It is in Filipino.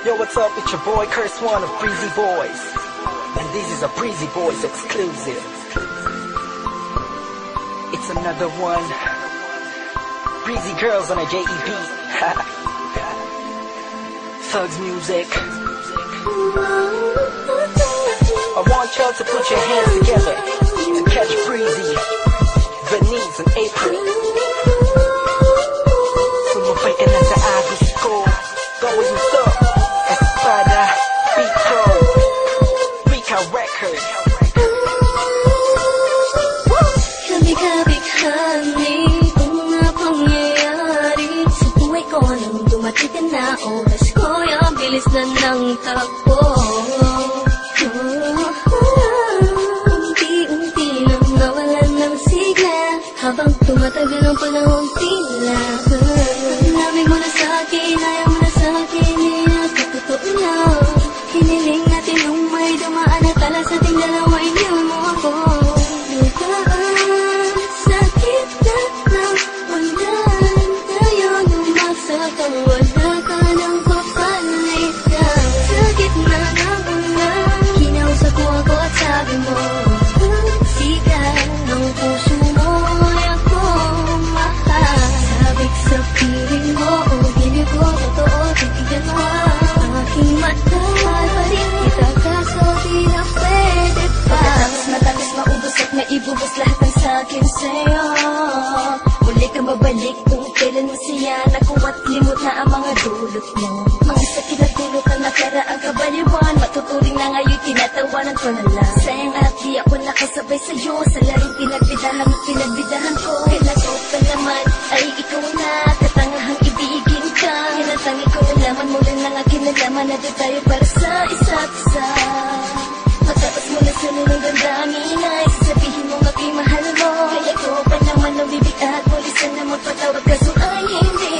Yo, what's up? It's your boy Curse One of Breezy Boys, and this is a Breezy Boys exclusive. It's another one. Breezy Girls on a JEB. Thugs music. I want y'all to put your hands together to catch Breezy, Venice, and April. Sumabay ka na sa agos ko. Going up, Espada, Beat Pro, Rika Records. Kabi-kabi-kami kung nga pangyayari sa buhay ko nang dumating ka na oras ko. Ang bilis na ng takbo. Unti-unti nang nawalan ng sigla habang tumatagal ang panahon tila. Sinabi mo na sa'kin, ayaw mo na sa'kin, nakatotoo lang. Hiniling natin nung may dumaan na tala sa ating dalawa, iniwan mo ako. Lugaan, sakit na nawalan tayo lumagsakang wala ka nang papalitan. Sakit na nawalan, kinausap mo ako at sabi mo, sigaw ng puso mo ay ako mahal. Sabik sa piling mo, o bilib ko, totoo, titigan mo ang aking mata. Mahal pa rin kita kaso di na pwede pa. Matapos maubos at maibubos lahat ng sakin sa'yo. Muli ka mabalik kung kailan mo siya nakuha at limot na ang mga dulot mo. Mga sakit na dulot na nakaraang kabaliwan, matuturing na ngayon tinatawanan ko na lang. Sayang at di ako nakasabay sa'yo sa larong pinagbidahan at pinagbidahan ko. Kailan ko pa naman ay ikaw na katangahang ibigin ka. Hinatang ikaw laman mo lang ang akin nalaman na di tayo para sa isa't isa. Matapos mo na sunod ng damdamin ay sasabihin mo aking mahal mo. Kaya ko pa naman ang bibig at pulisan na magpatawag kaso ay hindi